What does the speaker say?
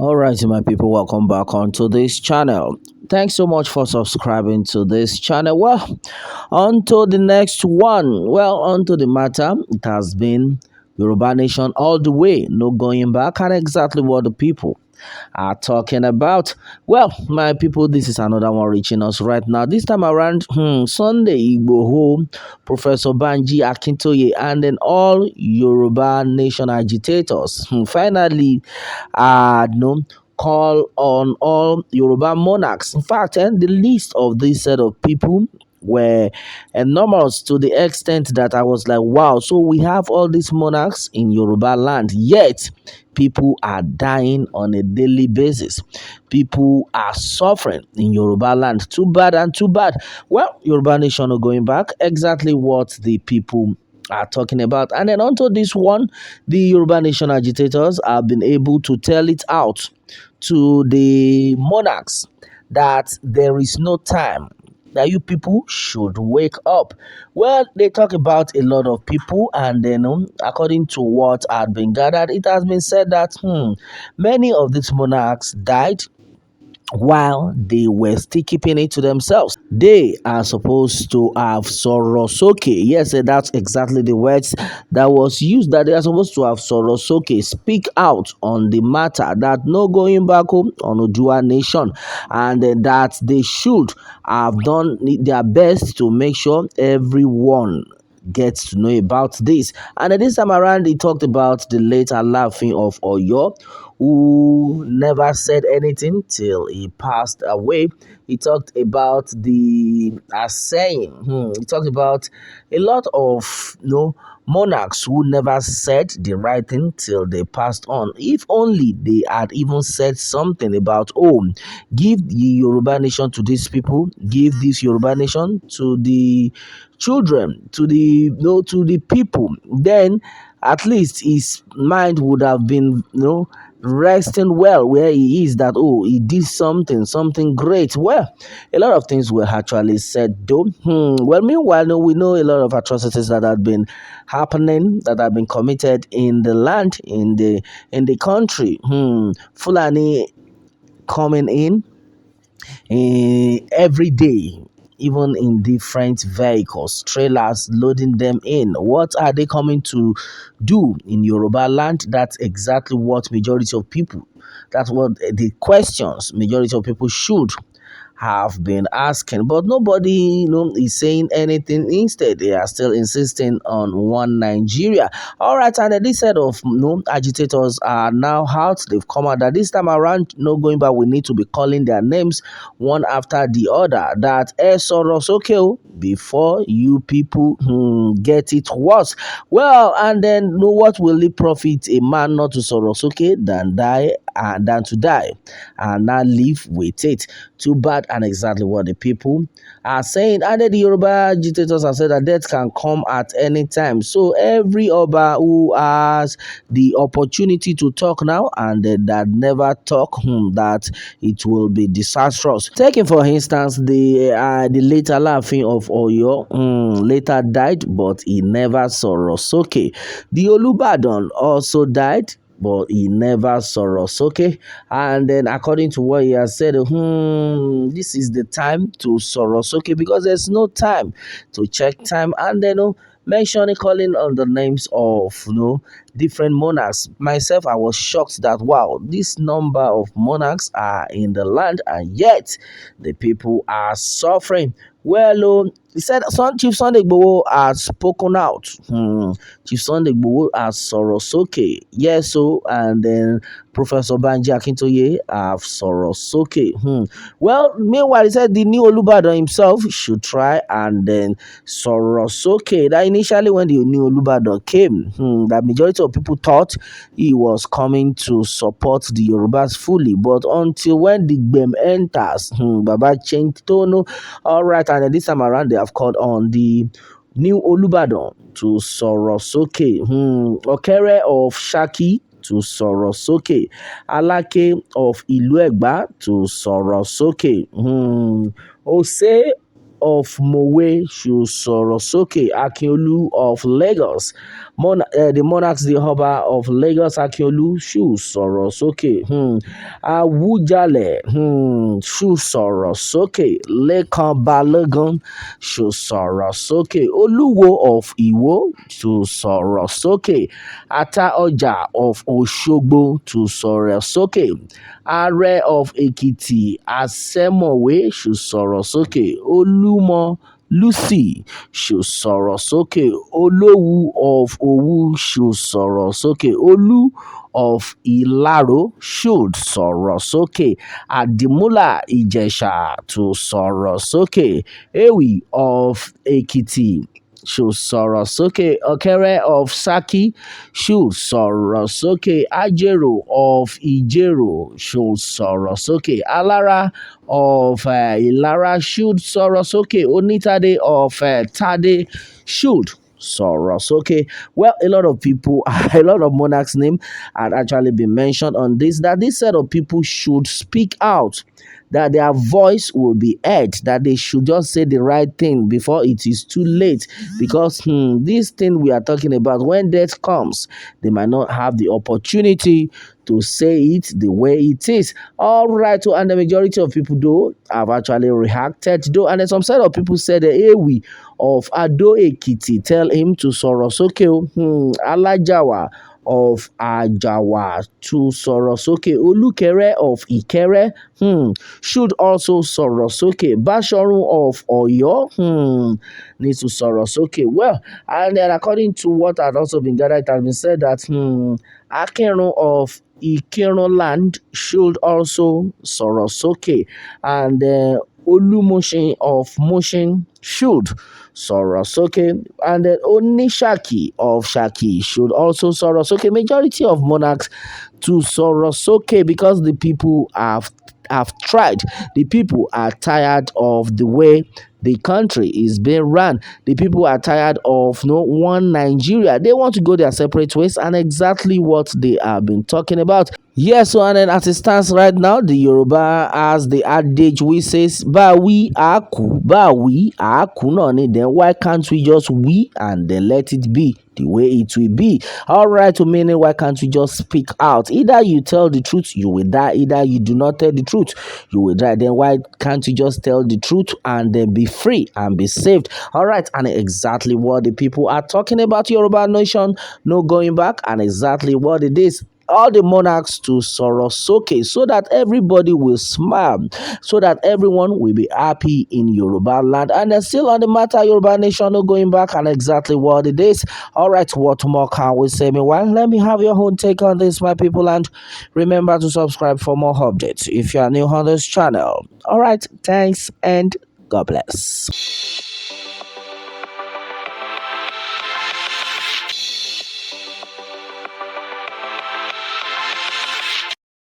All right, my people, welcome back onto this channel. Thanks so much for subscribing to this channel. Well, on to the next one. Well, on to the matter. It has been Yoruba Nation all the way, no going back, and exactly what the people are talking about. Well, my people, this is another one reaching us right now. This time around, Sunday, Igboho, Professor Banji Akintoye, and then all Yoruba Nation agitators finally no call on all Yoruba monarchs. In fact, the list of this set of people were enormous to the extent that I was like, wow, so we have all these monarchs in Yoruba land, yet people are dying on a daily basis. People are suffering in Yoruba land. Too bad and too bad. Well, Yoruba Nation are going back. Exactly what the people are talking about. And then onto this one, the Yoruba Nation agitators have been able to tell it out to the monarchs that there is no time, that you people should wake up. Well, they talk about a lot of people, and then according to what had been gathered, it has been said that many of these monarchs died while they were still keeping it to themselves. They are supposed to have Sòrò. Yes, that's exactly the words that was used, that they are supposed to have Sòrò, speak out on the matter, that no going back home on Odua nation, and that they should have done their best to make sure everyone gets to know about this. And this time around, he talked about the late laughing of Oyo, who never said anything till he passed away. He talked about the saying. He talked about a lot of monarchs who never said the right thing till they passed on. If only they had even said something about, give the Yoruba nation to these people, give this Yoruba nation to the children, to the to the people, then at least his mind would have been resting well where he is, that he did something great. Well, a lot of things were actually said though. Well, meanwhile, we know a lot of atrocities that have been happening, that have been committed in the land, in the country. Fulani coming in every day, even in different vehicles, trailers, loading them in. What are they coming to do in Yoruba land? That's exactly what majority of people, that's what the questions majority of people should have been asking, but nobody is saying anything. Instead, they are still insisting on one Nigeria. All right, and this set of agitators are now out. They've come out that this time around, no going back, we need to be calling their names one after the other, that Sòrò before you people get it worse. Well, and then what will it profit a man not to Sòrò than to die and not live with it? Too bad, and exactly what the people are saying. And then the Yoruba agitators have said that death can come at any time. So every Oba who has the opportunity to talk now and that never talk, that it will be disastrous. Taking for instance the later laughing of Oyo, later died, but he never Sòrò. The Olubadan also died, but he never Sòrò. And then according to what he has said, this is the time to Sòrò, because there's no time to check time. And then mentioning, calling on the names of different monarchs. Myself, I was shocked that wow, this number of monarchs are in the land, and yet the people are suffering. Well, he said Chief Sunday Igboho has spoken out. Chief Sunday Igboho has Sòrò. Yes, and then Professor Banji Akintoye have Sòrò. Well, meanwhile, he said the new Olubadan himself should try and then Sòrò. That initially when the new Olubadan came, that majority of people thought he was coming to support the Yorubas fully, but until when the Gbem enters, Baba changed tone. All right, and then this time around they have called on the new Olubadan to Sòrò. Okere of Shaki to Sòrò. Alake of Ìlú Ẹ̀gbá to Sòrò. Ose of Mowe should Sòrò. Akiolu of Lagos The monarchs, the Oba of Lagos, Akiolu, should Sòrò Sókè. Awujale, should Sòrò Sókè. Lekan Balogun, should Sòrò Sókè. Olúwo of Iwo, to Sòrò Sókè. Ataoja of Òṣogbo, to Sòrò Sókè. Ààrẹ of Èkìtì, Asemowe, should Sòrò Sókè. Olúmọ Lucy should Sòrò Sókè. Olówu of Owu should Sòrò Sókè. Olú of Ìlaró should Sòrò Sókè. Àdìmúlà Ìjẹ̀ṣà to Sòrò Sókè. Ewì of Èkìtì should Sòrò Sókè. Ọ̀kẹ́rẹ́ of Ṣakí should Sòrò Sókè. Ajero of Ìjerò should Sòrò Sókè. Alára of Ìlara should Sòrò Sókè. Onítàdé of Tade should Sòrò Sókè. Well, a lot of people, a lot of monarchs' name had actually been mentioned on this, that this set of people should speak out, that their voice will be heard, that they should just say the right thing before it is too late. Because this thing we are talking about, when death comes, they might not have the opportunity to say it the way it is. All right, so, and the majority of people though have actually reacted though, and then some set of people said the Ewi of Ado Ekiti tell him to Sòrò Sókè. Alajawa of Ajawa to Sòrò Sókè. Olúkẹrẹ of Ìkẹrẹ should also Sòrò Sókè. Bashorun of Ọ̀yọ́ needs to Sòrò Sókè. Well, and then according to what had also been gathered, it has been said that Akerun of Ikirun land should also Sòrò Sókè, and Olúmọṣin of Mọṣin should Sòrò Sókè, and then Oníṣàkì of Ṣàkì should also Sòrò Sókè. Majority of monarchs to Sòrò Sókè, because the people have tried. The people are tired of the way the country is being run. The people are tired of no one Nigeria. They want to go their separate ways, and exactly what they have been talking about. Yes, so and then as it stands right now, the Yoruba has the adage which says, Bawi aku, Bawi aku noni. Then why can't we just we and then let it be the way it will be? All right, so meaning why can't we just speak out? Either you tell the truth, you will die. Either you do not tell the truth, you will die. Then why can't you just tell the truth and then be free and be saved? All right, and exactly what the people are talking about, Yoruba nation, no going back, and exactly what it is. All the monarchs to Sòrò Sókè, so that everybody will smile, so that everyone will be happy in Yoruba land. And then still on the matter, Yoruba nation, no going back, and exactly what it is. All right, what more can we say? Meanwhile, let me have your own take on this, my people, and remember to subscribe for more updates if you are new on this channel. All right, thanks and God bless.